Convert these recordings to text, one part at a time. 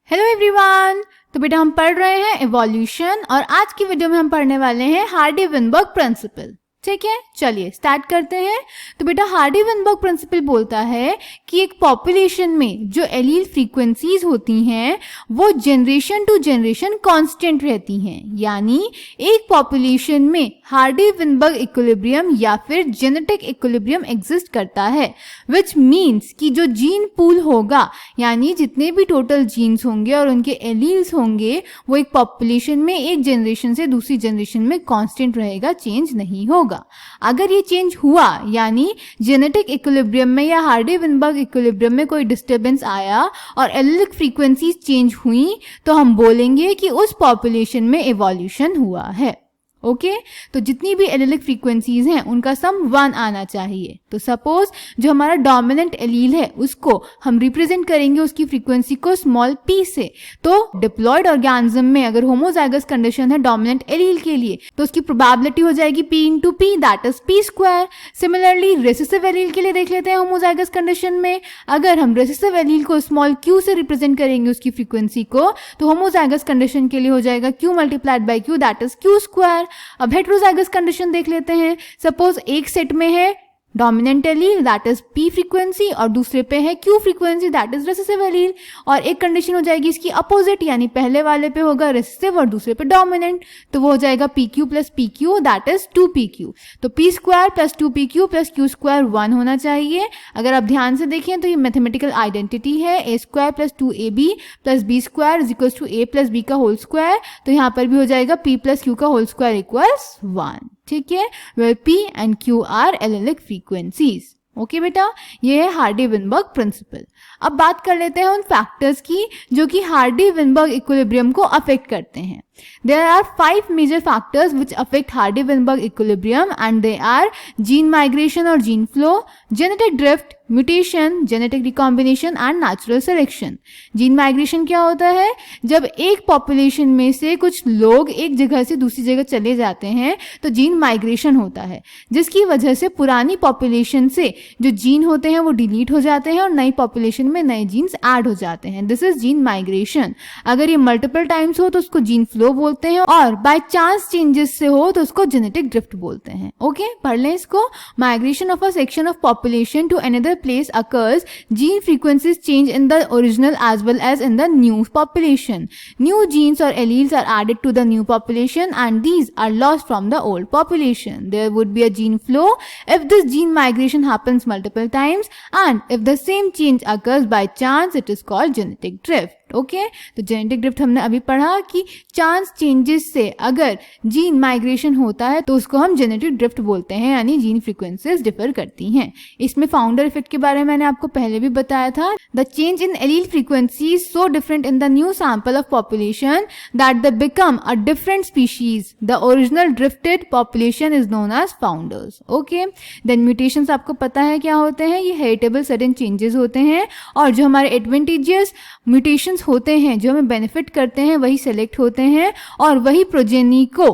Hello everyone. तो बेटा हम पढ़ रहे हैं इवोल्यूशन और आज की वीडियो में हम पढ़ने वाले हैं हार्डी-विनबर्ग प्रिंसिपल। ठीक है, चलिए स्टार्ट करते हैं। तो बेटा हार्डी-विनबर्ग प्रिंसिपल बोलता है कि एक पॉपुलेशन में जो एलील फ्रीक्वेंसीज होती हैं वो जनरेशन टू जनरेशन कांस्टेंट रहती हैं, यानी एक पॉपुलेशन में हार्डी-विनबर्ग इक्विलिब्रियम या फिर जेनेटिक इक्विलिब्रियम एग्जिस्ट करता है, विच मीन्स कि जो जीन पूल होगा यानी जितने भी टोटल जीन्स होंगे और उनके एलील्स होंगे वो एक पॉपुलेशन में एक जनरेशन से दूसरी जनरेशन में कांस्टेंट रहेगा, चेंज नहीं होगा। अगर ये चेंज हुआ यानी जेनेटिक इक्विलिब्रियम में या हार्डी-विनबर्ग इक्विलिब्रियम में कोई डिस्टर्बेंस आया और एलिलिक फ्रीक्वेंसीज चेंज हुई तो हम बोलेंगे कि उस पॉपुलेशन में इवोल्यूशन हुआ है। ओके तो जितनी भी एलिलिक फ्रीक्वेंसीज हैं उनका सम 1 आना चाहिए। तो सपोज जो हमारा डोमिनेंट एलील है उसको हम रिप्रेजेंट करेंगे उसकी फ्रीक्वेंसी को स्मॉल p से। तो डिप्लॉयड ऑर्गेनिज्म में अगर होमोजाइगस कंडीशन है डोमिनेंट एलील के लिए तो उसकी प्रोबेबिलिटी हो जाएगी p into p, that is p square. Similarly recessive allele के लिए देख लेते हैं होमोजाइगस कंडीशन में, अगर हम रेसेसिव एलील को स्मॉल q से रिप्रेजेंट करेंगे उसकी फ्रीक्वेंसी को तो होमोजाइगस कंडीशन के लिए हो जाएगा q multiplied by q, that is q square. अब हेटेरोजाइगस कंडीशन देख लेते हैं। सपोज एक सेट में है dominant allele that is p frequency और दूसरे पे है q frequency that is recessive allele, और एक कंडीशन हो जाएगी इसकी अपोजिट यानी पहले वाले पे होगा रेसेसिव और दूसरे पे डोमिनेंट, तो वो हो जाएगा pq plus pq that is 2pq। तो p square plus 2pq plus q square 1 होना चाहिए। अगर आप ध्यान से देखें तो ये मैथमेटिकल आइडेंटिटी है, a square plus 2ab plus b square is equals to a plus b का होल स्क्वायर, तो यहाँ पर भी हो जाएगा p प्लस q का होल स्क्वायर इक्वल्स 1। ठीक है, where p and q are allelic frequencies. Okay बेटा, ये है हार्डी-विनबर्ग प्रिंसिपल। अब बात कर लेते हैं उन फैक्टर्स की जो कि हार्डी-विनबर्ग इक्विलिब्रियम को अफेक्ट करते हैं। There are 5 major factors which affect Hardy-Weinberg equilibrium and they are gene migration or gene flow, genetic drift, mutation, genetic recombination and natural selection. Gene migration क्या होता है? जब एक पॉपुलेशन में से कुछ लोग एक जगह से दूसरी जगह चले जाते हैं तो जीन माइग्रेशन होता है, जिसकी वजह से पुरानी पॉपुलेशन से जो जीन होते हैं वो डिलीट हो जाते हैं और नई पॉपुलेशन में नए जीन्स ऐड हो जाते हैं। This is gene migration. अगर ये मल्टीपल टाइम्स हो तो उसको जीन फ्लो बोलते हैं और बाय चांस चेंजेस से हो तो उसको जेनेटिक ड्रिफ्ट बोलते हैं। ओके, पढ़ लें इसको। Migration of a section of population to another place occurs, gene frequencies change in the original as well as in the new population. New genes or alleles are added to the new population and these are lost from the old population. There would be a gene flow if this gene migration happens multiple times, and if the same change occurs by chance, it is called genetic drift. Okay तो genetic drift हमने अभी पढ़ा कि chance changes से अगर gene migration होता है तो उसको हम जेनेटिक ड्रिफ्ट बोलते हैं, यानी जीन फ्रीक्वेंसीज डिफर करती हैं। इसमें फाउंडर इफेक्ट के बारे में मैंने आपको पहले भी बताया था। The change in allele frequencies so different in the new sample of population that they become a different species. The original drifted population is known as founders. Okay, then mutations आपको पता है क्या होते हैं? ये हेरिटेबल सडन चेंजेस होते हैं और जो हमारे एडवांटेजियस म्यूटेशन होते हैं जो हमें बेनिफिट करते हैं वही सेलेक्ट होते हैं और वही प्रोजेनी को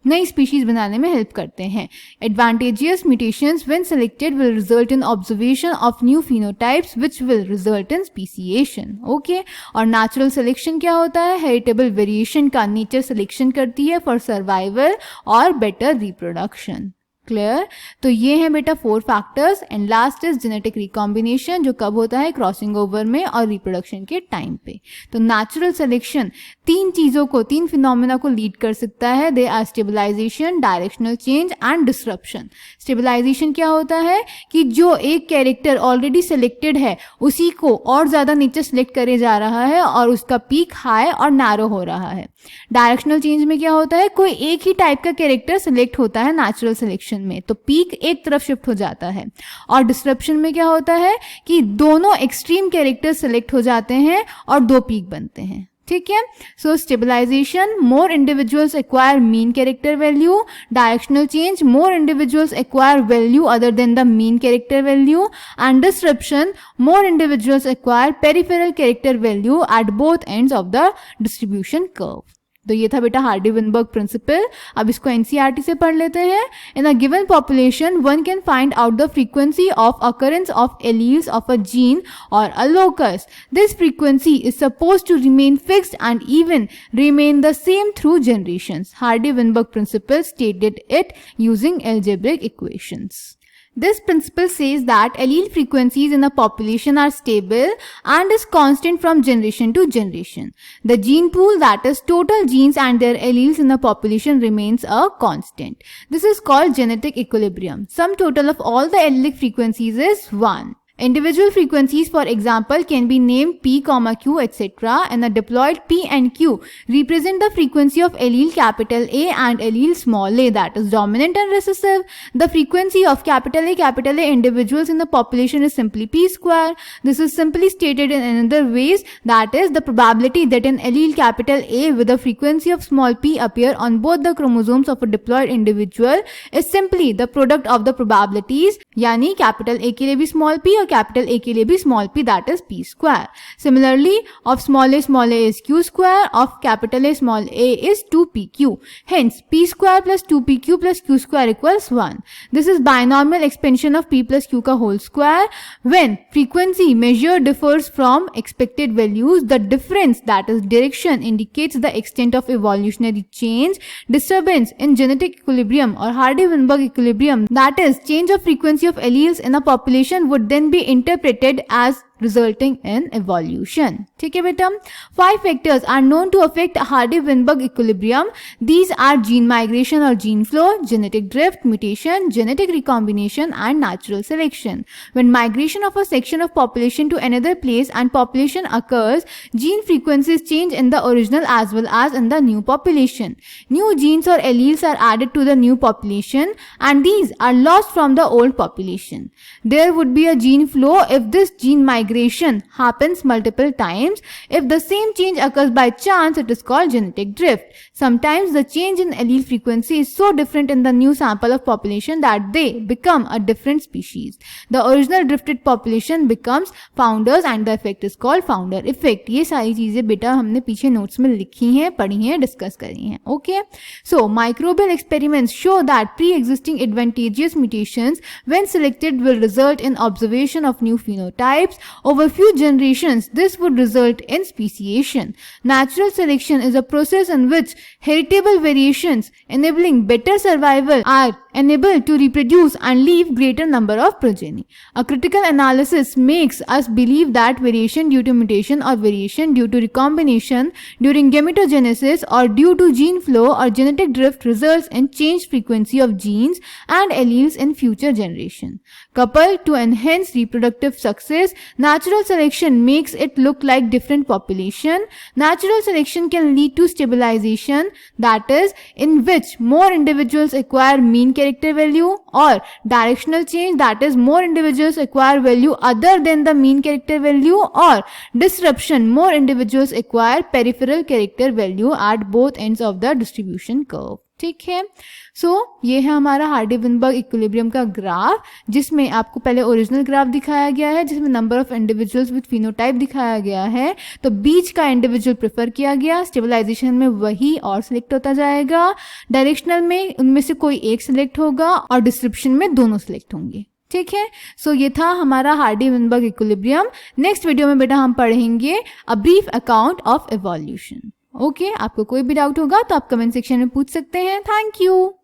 नई स्पीशीज बनाने में हेल्प करते हैं। Advantageous mutations when selected will result in observation of new phenotypes which will result in speciation. Okay, और नेचुरल सिलेक्शन क्या होता है? हेरिटेबल वेरिएशन का नेचर सिलेक्शन करती है फॉर सर्वाइवल और बेटर रिप्रोडक्शन। क्लियर? तो ये है बेटा 4 factors and last is genetic recombination, जो कब होता है? क्रॉसिंग ओवर में और रिप्रोडक्शन के टाइम पे। तो नेचुरल सिलेक्शन 3 चीजों को, 3 फिनोमेना को लीड कर सकता है। They are stabilization, directional change and disruption. Stabilization क्या होता है कि जो एक कैरेक्टर ऑलरेडी सिलेक्टेड है उसी को और ज्यादा नीचे सिलेक्ट करे जा रहा है और उसका पीक हाई और नैरो हो रहा है। डायरेक्शनल चेंज में क्या होता है? कोई एक ही टाइप का कैरेक्टर सिलेक्ट होता है नेचुरल सिलेक्शन में तो पीक एक तरफ शिफ्ट हो जाता है। और डिसरप्शन में क्या होता है कि दोनों एक्सट्रीम कैरेक्टर सिलेक्ट हो जाते हैं और 2 पीक बनते हैं। ठीक है, so stabilization, more individuals acquire mean character value. Directional change, more individuals acquire value other than the mean character value. And disruption, more individuals acquire peripheral character value at both ends of the distribution curve. तो ये था बेटा Hardy-Weinberg principal. अब इसको NCERT से पढ़ लेते हैं। In a given population one can find out the frequency of occurrence of alleles of a gene और a locus. This frequency is supposed to remain fixed and even remain the same through generations. Hardy-Weinberg principle stated it using algebraic equations. This principle says that allele frequencies in a population are stable and is constant from generation to generation. The gene pool, that is total genes and their alleles in a population, remains a constant. This is called genetic equilibrium. Sum total of all the allelic frequencies is 1. Individual frequencies, for example, can be named P, Q, etc. and the diploid P and Q represent the frequency of allele capital A and allele small a, that is dominant and recessive. The frequency of capital A individuals in the population is simply P square. This is simply stated in another ways, that is the probability that an allele capital A with a frequency of small p appear on both the chromosomes of a diploid individual is simply the product of the probabilities, यानी capital A के लिए भी small p और capital A के लिए भी small p, that is p square. Similarly, of small a is q square, of capital A small a is 2pq. Hence, p square plus 2pq plus q square equals 1. This is binomial expansion of p plus q का whole square. When frequency measure differs from expected values, the difference, that is direction, indicates the extent of evolutionary change. Disturbance in genetic equilibrium or Hardy-Weinberg equilibrium, that is change of frequency of alleles in a population, would then be interpreted as resulting in evolution. ठीक है बेटा, 5 factors are known to affect Hardy-Weinberg equilibrium. These are gene migration or gene flow, genetic drift, mutation, genetic recombination and natural selection. When migration of a section of population to another place and population occurs, gene frequencies change in the original as well as in the new population. New genes or alleles are added to the new population and these are lost from the old population. There would be a gene flow if this gene migration happens multiple times. If the same change occurs by chance, it is called genetic drift. Sometimes the change in allele frequency is so different in the new sample of population that they become a different species. The original drifted population becomes founders and the effect is called founder effect. ये सारी चीजें बेटा हमने पीछे notes में लिखी हैं, पढ़ी हैं, डिस्कस करी हैं. Okay? So, microbial experiments show that pre-existing advantageous mutations when selected will result in observation of new phenotypes. Over few generations, this would result in speciation. Natural selection is a process in which heritable variations enabling better survival are enabled to reproduce and leave greater number of progeny. A critical analysis makes us believe that variation due to mutation or variation due to recombination during gametogenesis or due to gene flow or genetic drift results in changed frequency of genes and alleles in future generation. Coupled to enhance reproductive success, natural selection makes it look like different population. Natural selection can lead to stabilization, that is, in which more individuals acquire mean character value, or directional change, that is, more individuals acquire value other than the mean character value, or disruption, more individuals acquire peripheral character value at both ends of the distribution curve. ठीक है, ये है हमारा Hardy-Weinberg equilibrium का graph, जिसमें आपको पहले original graph दिखाया गया है जिसमें number of individuals with phenotype दिखाया गया है. तो बीच का इंडिविजुअल प्रेफर किया गया, स्टेबलाइजेशन में वही और सिलेक्ट होता जाएगा, डायरेक्शनल में उनमें से कोई एक सिलेक्ट होगा और डिस्क्रिप्शन में दोनों सिलेक्ट होंगे. ठीक है, ये था हमारा हार्डी-विनबर्ग इक्विलिब्रियम. नेक्स्ट वीडियो में बेटा हम पढ़ेंगे a brief account of evolution. Okay, आपको कोई भी डाउट होगा तो आप कमेंट सेक्शन में पूछ सकते हैं. Thank you.